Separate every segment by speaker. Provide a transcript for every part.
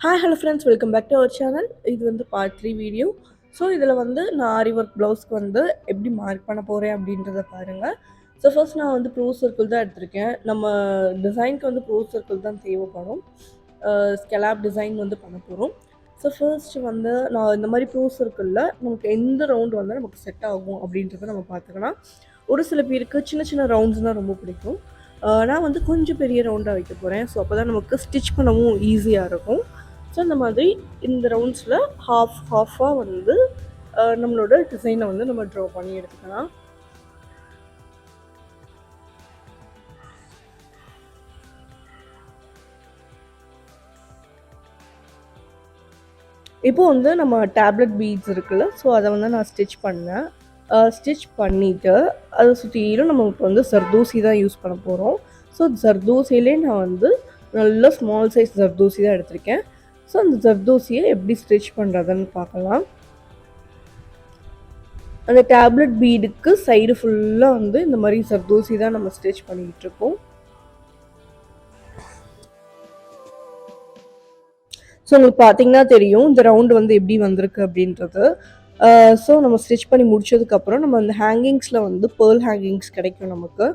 Speaker 1: Hi hello friends, welcome back to our channel. இது வந்து part 3 video. So இதில் வந்து நான் ஆரி ஒர்க் ப்ளவுஸ்க்கு வந்து எப்படி மார்க் பண்ண போகிறேன் அப்படின்றத பாருங்கள். ஸோ ஃபர்ஸ்ட் நான் வந்து ப்ரோ சர்க்கிள் தான் எடுத்திருக்கேன். நம்ம டிசைனுக்கு வந்து ப்ரோ சர்க்கிள் தான் தேவைப்படும். ஸ்கெலாப் டிசைன் வந்து பண்ண போகிறோம். ஸோ ஃபர்ஸ்ட் வந்து நான் இந்த மாதிரி ப்ரோ சர்க்கிளில் நமக்கு எந்த ரவுண்டு வந்து நமக்கு செட் ஆகும் அப்படின்றத நம்ம பார்த்துக்கலாம். ஒரு சில பேருக்கு சின்ன சின்ன ரவுண்ட்ஸ் தான் ரொம்ப பிடிக்கும். நான் வந்து கொஞ்சம் பெரிய ரவுண்டாக வைக்க போகிறேன். ஸோ அப்போ தான் நமக்கு ஸ்டிச் பண்ணவும் ஈஸியாக இருக்கும். ஸோ இந்த மாதிரி இந்த ரவுண்ட்ஸில் ஹாஃபாக வந்து நம்மளோட டிசைனை வந்து நம்ம ட்ரா பண்ணி எடுத்துக்கலாம். இப்போது வந்து நம்ம டேப்லெட் பீட்ஸ் இருக்குல்ல, ஸோ அதை வந்து நான் ஸ்டிச் பண்ணேன். ஸ்டிச் பண்ணிவிட்டு அதை சுற்றிலும் நமக்கு வந்து ஜர்தோசி தான் யூஸ் பண்ண போகிறோம். ஸோ ஜர்தோசியிலே நான் வந்து நல்ல ஸ்மால் சைஸ் ஜர்தோசி தான் எடுத்திருக்கேன். ஸோ அந்த ஜர்தோசியை எப்படி ஸ்டிச் பண்ணுறதுன்னு பார்க்கலாம். அந்த டேப்லெட் பீடுக்கு சைடு ஃபுல்லாக வந்து இந்த மாதிரி ஜர்தோசி தான் நம்ம ஸ்டிச் பண்ணிக்கிட்டு இருக்கோம். ஸோ உங்களுக்கு பார்த்தீங்கன்னா தெரியும் இந்த ரவுண்டு வந்து எப்படி வந்திருக்கு அப்படின்றது. ஸோ நம்ம ஸ்டிச் பண்ணி முடிச்சதுக்கப்புறம் நம்ம அந்த ஹேங்கிங்ஸில் வந்து பேர்ல் ஹேங்கிங்ஸ் கிடைக்கும் நமக்கு.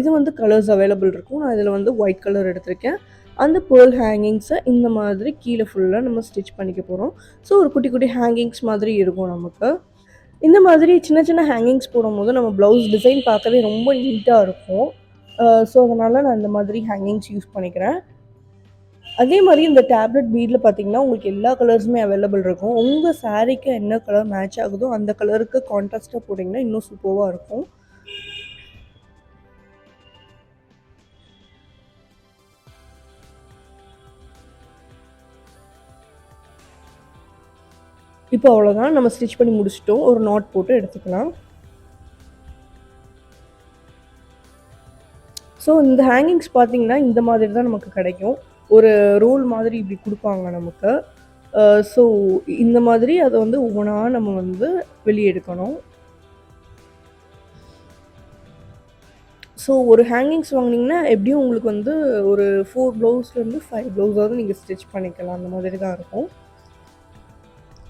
Speaker 1: இது வந்து கலர்ஸ் அவைலபிள் இருக்கும். நான் இதில் வந்து ஒயிட் கலர் எடுத்திருக்கேன். அந்த பேர்ல் ஹேங்கிங்ஸை இந்த மாதிரி கீழே ஃபுல்லாக நம்ம ஸ்டிச் பண்ணிக்க போகிறோம். ஸோ ஒரு குட்டி குட்டி ஹேங்கிங்ஸ் மாதிரி இருக்கும் நமக்கு. இந்த மாதிரி சின்ன சின்ன ஹேங்கிங்ஸ் போடும்போது நம்ம ப்ளவுஸ் டிசைன் பார்க்கவே ரொம்ப நீட்டாக இருக்கும். ஸோ அதனால் நான் இந்த மாதிரி ஹேங்கிங்ஸ் யூஸ் பண்ணிக்கிறேன். அதே மாதிரி இந்த டேப்லெட் பீடில் பார்த்தீங்கன்னா உங்களுக்கு எல்லா கலர்ஸுமே அவைலபிள் இருக்கும். உங்கள் சாரீக்கு என்ன கலர் மேட்ச் ஆகுதோ அந்த கலருக்கு கான்ட்ராஸ்ட்டாக போட்டிங்கன்னா இன்னும் சூப்பராக இருக்கும். இப்போ அவ்வளோதான், நம்ம ஸ்டிச் பண்ணி முடிச்சிட்டோம். ஒரு நாட் போட்டு எடுத்துக்கலாம். ஸோ இந்த ஹேங்கிங்ஸ் பார்த்தீங்கன்னா இந்த மாதிரி தான் நமக்கு கிடைக்கும். ஒரு ரோல் மாதிரி இப்படி கொடுப்பாங்க நமக்கு. ஸோ இந்த மாதிரி அதை வந்து ஒவ்வொன்றா நம்ம வந்து வெளியே எடுக்கணும். ஸோ ஒரு ஹேங்கிங்ஸ் வாங்கினீங்கன்னா எப்படியும் உங்களுக்கு வந்து ஒரு 4 ப்ளவுஸ்லேருந்து 5 ப்ளவுஸாவது நீங்கள் ஸ்டிச் பண்ணிக்கலாம். அந்த மாதிரி தான் இருக்கும்.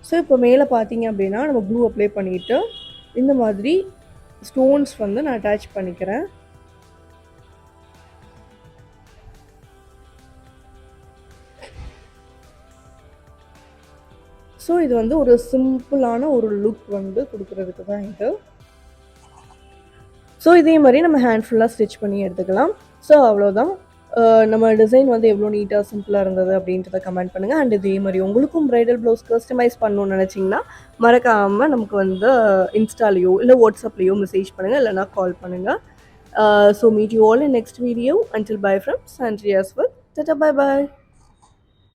Speaker 1: ஸோ இப்போ மேலே பார்த்தீங்க அப்படின்னா நம்ம க்ளூ அப்ளை பண்ணிவிட்டு இந்த மாதிரி ஸ்டோன்ஸ் வந்து நான் அட்டாச் பண்ணிக்கிறேன். ஸோ இது வந்து ஒரு சிம்பிளான ஒரு லுக் வந்து கொடுக்குறதுக்கு தான் இது. ஸோ இதே மாதிரி நம்ம ஹேண்ட் ஃபுல்லாக ஸ்டிச் பண்ணி எடுத்துக்கலாம். ஸோ அவ்வளோதான். நம்ம டிசைன் வந்து எவ்வளோ நீட்டாக சிம்பிளாக இருந்தது அப்படின்றத கமெண்ட் பண்ணுங்கள். அண்ட் இதே மாதிரி உங்களுக்கும் ப்ரைடல் ப்ளவுஸ் கஸ்டமைஸ் பண்ணணும்னு நினச்சிங்கன்னா மறக்காமல் நமக்கு வந்து இன்ஸ்டாலேயோ இல்லை வாட்ஸ்அப்லேயோ மெசேஜ் பண்ணுங்கள், இல்லைனா கால் பண்ணுங்கள். So meet you all in next video. Until bye from Sandria's with tata, bye bye.